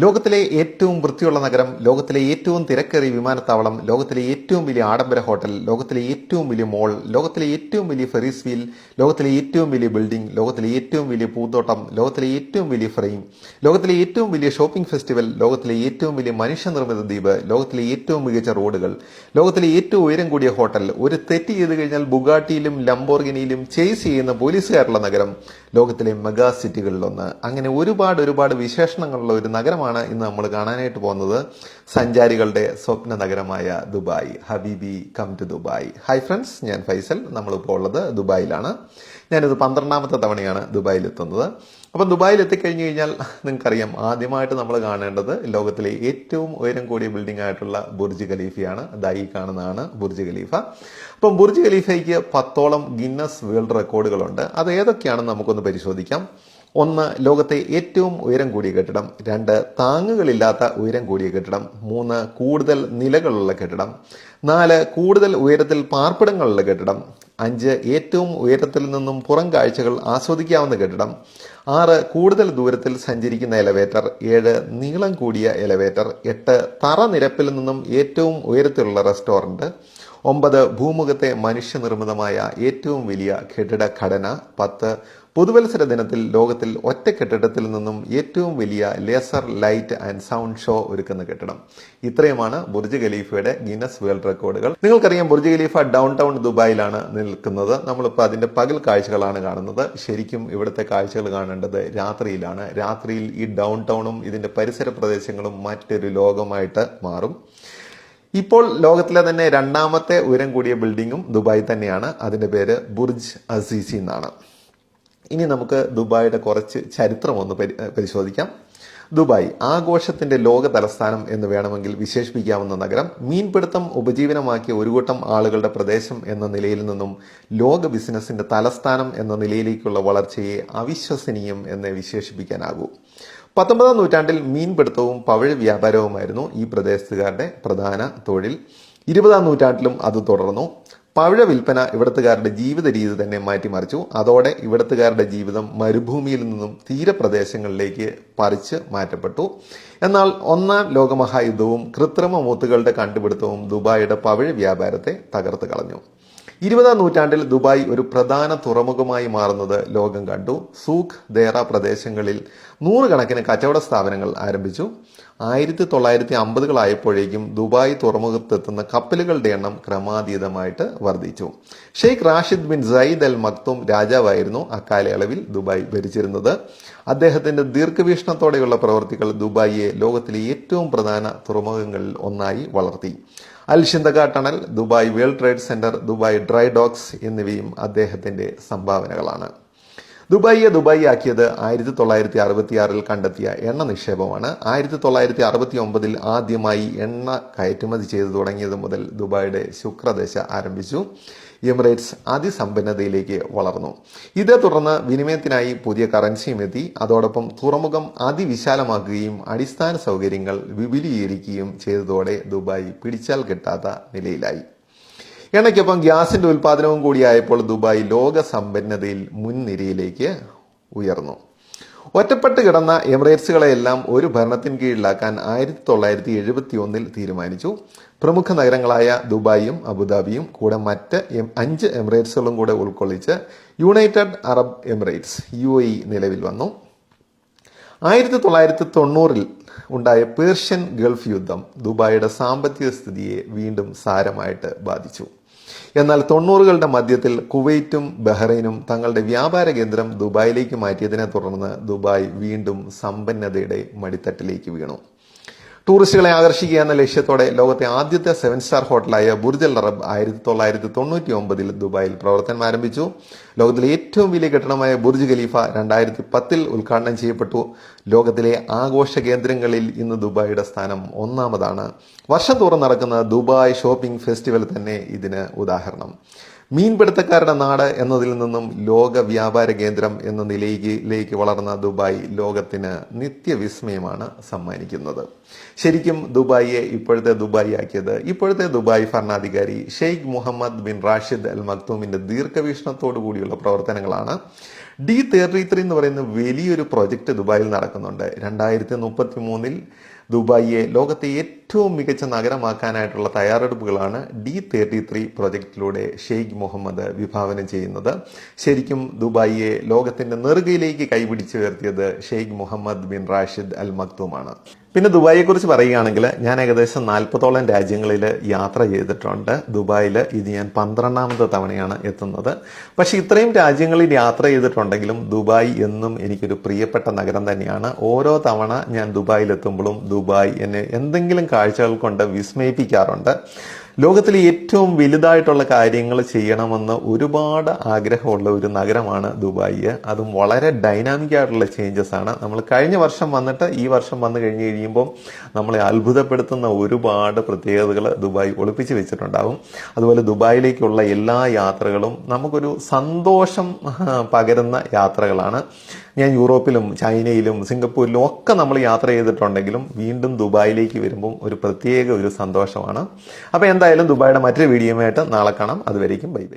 ലോകത്തിലെ ഏറ്റവും വൃത്തിയുള്ള നഗരം, ലോകത്തിലെ ഏറ്റവും തിരക്കേറിയ വിമാനത്താവളം, ലോകത്തിലെ ഏറ്റവും വലിയ ആഡംബര ഹോട്ടൽ, ലോകത്തിലെ ഏറ്റവും വലിയ മോൾ, ലോകത്തിലെ ഏറ്റവും വലിയ ഫെറീസ് വീൽ, ലോകത്തിലെ ഏറ്റവും വലിയ ബിൽഡിംഗ്, ലോകത്തിലെ ഏറ്റവും വലിയ പൂന്തോട്ടം, ലോകത്തിലെ ഏറ്റവും വലിയ ഫ്രെയിം, ലോകത്തിലെ ഏറ്റവും വലിയ ഷോപ്പിംഗ് ഫെസ്റ്റിവൽ, ലോകത്തിലെ ഏറ്റവും വലിയ മനുഷ്യനിർമ്മിത ദ്വീപ്, ലോകത്തിലെ ഏറ്റവും മികച്ച റോഡുകൾ, ലോകത്തിലെ ഏറ്റവും ഉയരം കൂടിയ ഹോട്ടൽ, ഒരു തെറ്റ് ചെയ്ത് കഴിഞ്ഞാൽ ബുഗാട്ടിയിലും ലംബോർഗിനിയിലും ചേസ് ചെയ്യുന്ന പോലീസുകാരുള്ള നഗരം, ലോകത്തിലെ മെഗാ സിറ്റികളിലൊന്ന്. അങ്ങനെ ഒരുപാട് വിശേഷണങ്ങളുള്ള ഒരു നഗരമാണ് ഇന്ന് നമ്മൾ കാണാനായിട്ട് പോകുന്നത്. സഞ്ചാരികളുടെ സ്വപ്ന നഗരമായ ദുബായ്. ഹബീബി come to Dubai. Hi friends, ഞാൻ ഫൈസൽ. നമ്മളിപ്പോൾ ഉള്ളത് ദുബായിലാണ്. ഞാനിത് 12ാമത്തെ തവണയാണ് ദുബായിൽ എത്തുന്നത്. അപ്പം ദുബായിൽ എത്തിക്കഴിഞ്ഞു കഴിഞ്ഞാൽ നിങ്ങൾക്കറിയാം, ആദ്യമായിട്ട് നമ്മൾ കാണേണ്ടത് ലോകത്തിലെ ഏറ്റവും ഉയരം കൂടിയ ബിൽഡിംഗ് ആയിട്ടുള്ള ബുർജ് ഖലീഫയാണ്. ദായി കാണുന്നതാണ് ബുർജ് ഖലീഫ. അപ്പം ബുർജ് ഖലീഫയ്ക്ക് 10ഓളം ഗിന്നസ് വേൾഡ് റെക്കോർഡുകളുണ്ട്. അത് ഏതൊക്കെയാണെന്ന് നമുക്കൊന്ന് പരിശോധിക്കാം. 1. ലോകത്തെ ഏറ്റവും ഉയരം കൂടിയ കെട്ടിടം. 2. താങ്ങുകളില്ലാത്ത ഉയരം കൂടിയ കെട്ടിടം. 3. കൂടുതൽ നിലകളുള്ള കെട്ടിടം. 4. കൂടുതൽ ഉയരത്തിൽ പാർപ്പിടങ്ങളുള്ള കെട്ടിടം. 5. ഏറ്റവും ഉയരത്തിൽ നിന്നും പുറം കാഴ്ചകൾ ആസ്വദിക്കാവുന്ന കെട്ടിടം. 6. കൂടുതൽ ദൂരത്തിൽ സഞ്ചരിക്കുന്ന എലവേറ്റർ. 7. നീളം കൂടിയ എലവേറ്റർ. 8. തറ നിരപ്പിൽ നിന്നും ഏറ്റവും ഉയരത്തിലുള്ള റെസ്റ്റോറന്റ്. 9. ഭൂമുഖത്തെ മനുഷ്യനിർമ്മിതമായ ഏറ്റവും വലിയ കെട്ടിട ഘടന. 10. പുതുവത്സര ദിനത്തിൽ ലോകത്തിൽ ഒറ്റ കെട്ടിടത്തിൽ നിന്നും ഏറ്റവും വലിയ laser light and sound show ഒരുക്കുന്ന കെട്ടിടം. ഇത്രയുമാണ് ബുർജ് ഖലീഫയുടെ ഗിന്നസ് വേൾഡ് റെക്കോർഡുകൾ. നിങ്ങൾക്കറിയാം, ബുർജ് ഖലീഫ ഡൗൺ ടൗൺ ദുബായിലാണ് നിൽക്കുന്നത്. നമ്മളിപ്പോൾ അതിന്റെ പകൽ കാഴ്ചകളാണ് കാണുന്നത്. ശരിക്കും ഇവിടുത്തെ കാഴ്ചകൾ കാണേണ്ടത് രാത്രിയിലാണ്. രാത്രിയിൽ ഈ ഡൗൺ ടൗണും ഇതിന്റെ പരിസര പ്രദേശങ്ങളും മറ്റൊരു ലോകമായിട്ട് മാറും. ഇപ്പോൾ ലോകത്തിലെ തന്നെ 2ാമത്തെ ഉയരം കൂടിയ ബിൽഡിങ്ങും ദുബായ് തന്നെയാണ്. അതിന്റെ പേര് ബുർജ് അസീസി എന്നാണ്. ഇനി നമുക്ക് ദുബായിയുടെ കുറച്ച് ചരിത്രം ഒന്ന് പരിശോധിക്കാം. ദുബായ് ആഘോഷത്തിന്റെ ലോക തലസ്ഥാനം എന്ന് വേണമെങ്കിൽ വിശേഷിപ്പിക്കാവുന്ന നഗരം. മീൻപിടുത്തം ഉപജീവനമാക്കിയ ഒരു കൂട്ടം ആളുകളുടെ പ്രദേശം എന്ന നിലയിൽ നിന്നും ലോക ബിസിനസിന്റെ തലസ്ഥാനം എന്ന നിലയിലേക്കുള്ള വളർച്ചയെ അവിശ്വസനീയം എന്ന് വിശേഷിപ്പിക്കാനാകൂ. 19ാം നൂറ്റാണ്ടിൽ മീൻപിടുത്തവും പവിഴ വ്യാപാരവുമായിരുന്നു ഈ പ്രദേശത്തുകാരുടെ പ്രധാന തൊഴിൽ. 20ാം നൂറ്റാണ്ടിലും അത് തുടർന്നു. പവിഴ വിൽപ്പന ഇവിടത്തുകാരുടെ ജീവിത രീതി തന്നെ മാറ്റിമറിച്ചു. അതോടെ ഇവിടത്തുകാരുടെ ജീവിതം മരുഭൂമിയിൽ നിന്നും തീരപ്രദേശങ്ങളിലേക്ക് പറിച്ച് മാറ്റപ്പെട്ടു. എന്നാൽ 1ാം ലോകമഹായുദ്ധവും കൃത്രിമ മുത്തുകളുടെ കണ്ടുപിടുത്തവും ദുബായിയുടെ പവിഴ വ്യാപാരത്തെ തകർത്ത് കളഞ്ഞു. 20ാം നൂറ്റാണ്ടിൽ ദുബായ് ഒരു പ്രധാന തുറമുഖമായി മാറുന്നത് ലോകം കണ്ടു. സൂഖ്, ദേറ പ്രദേശങ്ങളിൽ 100 കണക്കിന് കച്ചവട സ്ഥാപനങ്ങൾ ആരംഭിച്ചു. 1950കളായപ്പോഴേക്കും ദുബായ് തുറമുഖത്തെത്തുന്ന കപ്പലുകളുടെ എണ്ണം ക്രമാതീതമായിട്ട് വർദ്ധിച്ചു. Sheikh Rashid bin Saeed Al Maktoum രാജാവായിരുന്നു അക്കാലയളവിൽ ദുബായ് ഭരിച്ചിരുന്നത്. അദ്ദേഹത്തിന്റെ ദീർഘവീക്ഷണത്തോടെയുള്ള പ്രവൃത്തികൾ ദുബായിയെ ലോകത്തിലെ ഏറ്റവും പ്രധാന തുറമുഖങ്ങളിൽ ഒന്നായി വളർത്തി. Al Shindagha tunnel, Dubai World Trade Centre, Dubai dry docks എന്നിവയും അദ്ദേഹത്തിന്റെ സംഭാവനകളാണ്. ദുബായിയെ ദുബായി ആക്കിയത് 1966 കണ്ടെത്തിയ എണ്ണ നിക്ഷേപമാണ്. 1969 ആദ്യമായി എണ്ണ കയറ്റുമതി ചെയ്തു തുടങ്ങിയത് മുതൽ ദുബായിയുടെ ശുക്രദശ ആരംഭിച്ചു. എമിറേറ്റ്സ് അതിസമ്പന്നതയിലേക്ക് വളർന്നു. ഇതേ തുടർന്ന് വിനിമയത്തിനായി പുതിയ കറൻസിയും എത്തി. അതോടൊപ്പം തുറമുഖം അതിവിശാലമാക്കുകയും അടിസ്ഥാന സൗകര്യങ്ങൾ വിപുലീകരിക്കുകയും ചെയ്തതോടെ ദുബായ് പിടിച്ചാൽ കിട്ടാത്ത നിലയിലായി. എണ്ണയ്ക്കൊപ്പം ഗ്യാസിന്റെ ഉൽപാദനവും കൂടിയായപ്പോൾ ദുബായ് ലോക സമ്പന്നതയിൽ മുൻനിരയിലേക്ക് ഉയർന്നു. ഒറ്റപ്പെട്ട് കിടന്ന എമിറേറ്റ്സുകളെയെല്ലാം ഒരു ഭരണത്തിന് കീഴിലാക്കാൻ 1971 തീരുമാനിച്ചു. പ്രമുഖ നഗരങ്ങളായ ദുബായും അബുദാബിയും കൂടെ മറ്റ് 5 എമിറേറ്റ്സുകളും കൂടെ ഉൾക്കൊള്ളിച്ച് യുണൈറ്റഡ് അറബ് എമിറേറ്റ്സ് UAE നിലവിൽ വന്നു. 1990 ഉണ്ടായ പേർഷ്യൻ ഗൾഫ് യുദ്ധം ദുബായിയുടെ സാമ്പത്തിക സ്ഥിതിയെ വീണ്ടും സാരമായിട്ട് ബാധിച്ചു. എന്നാൽ 90കളുടെ മധ്യത്തിൽ കുവൈറ്റും ബഹ്റൈനും തങ്ങളുടെ വ്യാപാര കേന്ദ്രം ദുബായിലേക്ക് മാറ്റിയതിനെ തുടർന്ന് ദുബായ് വീണ്ടും സമ്പന്നതയുടെ മടിത്തട്ടിലേക്ക് വീണു. ടൂറിസ്റ്റുകളെ ആകർഷിക്കുക എന്ന ലക്ഷ്യത്തോടെ ലോകത്തെ ആദ്യത്തെ 7 സ്റ്റാർ ഹോട്ടലായ ബുർജ് അൽ അറബ് 1999 ദുബായിൽ പ്രവർത്തനം ആരംഭിച്ചു. ലോകത്തിലെ ഏറ്റവും വലിയ കെട്ടിടമായ ബുർജ് ഖലീഫ 2010 ഉദ്ഘാടനം ചെയ്യപ്പെട്ടു. ലോകത്തിലെ ആഘോഷ കേന്ദ്രങ്ങളിൽ ഇന്ന് ദുബായിയുടെ സ്ഥാനം 1ാമതാണ്. വർഷം തോറും നടക്കുന്ന ദുബായ് ഷോപ്പിംഗ് ഫെസ്റ്റിവൽ തന്നെ ഇതിന് ഉദാഹരണം. മീൻപിടുത്തക്കാരുടെ നാട് എന്നതിൽ നിന്നും ലോക വ്യാപാര കേന്ദ്രം എന്ന നിലയിലേക്ക് വളർന്ന ദുബായ് ലോകത്തിന് നിത്യവിസ്മയമാണ് സമ്മാനിക്കുന്നത്. ശരിക്കും ദുബായിയെ ഇപ്പോഴത്തെ ദുബായി ആക്കിയത് ഇപ്പോഴത്തെ ദുബായ് ഭരണാധികാരി ഷെയ്ഖ് മുഹമ്മദ് ബിൻ റാഷിദ് അൽ മക്തൂമിന്റെ ദീർഘവീക്ഷണത്തോടു കൂടിയുള്ള പ്രവർത്തനങ്ങളാണ്. D33 എന്ന് പറയുന്ന വലിയൊരു പ്രൊജക്റ്റ് ദുബായിൽ നടക്കുന്നുണ്ട്. 2033 ദുബായിയെ ലോകത്തെ ഏറ്റവും മികച്ച നഗരമാക്കാനായിട്ടുള്ള തയ്യാറെടുപ്പുകളാണ് D33 പ്രൊജക്റ്റിലൂടെ ഷെയ്ഖ് മുഹമ്മദ് വിഭാവനം ചെയ്യുന്നത്. ശരിക്കും ദുബായിയെ ലോകത്തിന്റെ നെറുകയിലേക്ക് കൈപിടിച്ചുയർത്തിയത് ഷെയ്ഖ് മുഹമ്മദ് ബിൻ റാഷിദ് അൽ മക്തൂമാണ്. പിന്നെ ദുബായിയെക്കുറിച്ച് പറയുകയാണെങ്കിൽ ഞാൻ ഏകദേശം 40ഓളം രാജ്യങ്ങളിൽ യാത്ര ചെയ്തിട്ടുണ്ട്. ദുബായിൽ ഇത് ഞാൻ 12ാമത്തെ തവണയാണ് എത്തുന്നത്. പക്ഷെ ഇത്രയും രാജ്യങ്ങളിൽ യാത്ര ചെയ്തിട്ടുണ്ടെങ്കിലും ദുബായ് എന്നും എനിക്കൊരു പ്രിയപ്പെട്ട നഗരം തന്നെയാണ്. ഓരോ തവണ ഞാൻ ദുബായിലെത്തുമ്പോഴും ദുബായ് എന്നെ എന്തെങ്കിലും കാഴ്ചകൾ കൊണ്ട് വിസ്മയിപ്പിക്കാറുണ്ട്. ലോകത്തിലെ ഏറ്റവും വലുതായിട്ടുള്ള കാര്യങ്ങൾ ചെയ്യണമെന്ന് ഒരുപാട് ആഗ്രഹമുള്ള ഒരു നഗരമാണ് ദുബായ്. അതും വളരെ ഡൈനാമിക് ആയിട്ടുള്ള ചേഞ്ചസ് ആണ്. നമ്മൾ കഴിഞ്ഞ വർഷം വന്നിട്ട് ഈ വർഷം വന്നു കഴിഞ്ഞ് കഴിയുമ്പോൾ നമ്മളെ അത്ഭുതപ്പെടുത്തുന്ന ഒരുപാട് പ്രത്യേകതകൾ ദുബായ് ഒളിപ്പിച്ച് വെച്ചിട്ടുണ്ടാകും. അതുപോലെ ദുബായിലേക്കുള്ള എല്ലാ യാത്രകളും നമുക്കൊരു സന്തോഷം പകരുന്ന യാത്രകളാണ്. ഞാൻ യൂറോപ്പിലും ചൈനയിലും സിംഗപ്പൂരിലും ഒക്കെ നമ്മൾ യാത്ര ചെയ്തിട്ടുണ്ടെങ്കിലും വീണ്ടും ദുബായിലേക്ക് വരുമ്പം ഒരു പ്രത്യേക ഒരു സന്തോഷമാണ്. അപ്പോൾ എന്തായാലും ദുബായിയുടെ മറ്റൊരു വീഡിയോയുമായിട്ട് നാളെ കാണാം. അതുവരേക്കും ബൈ ബൈ.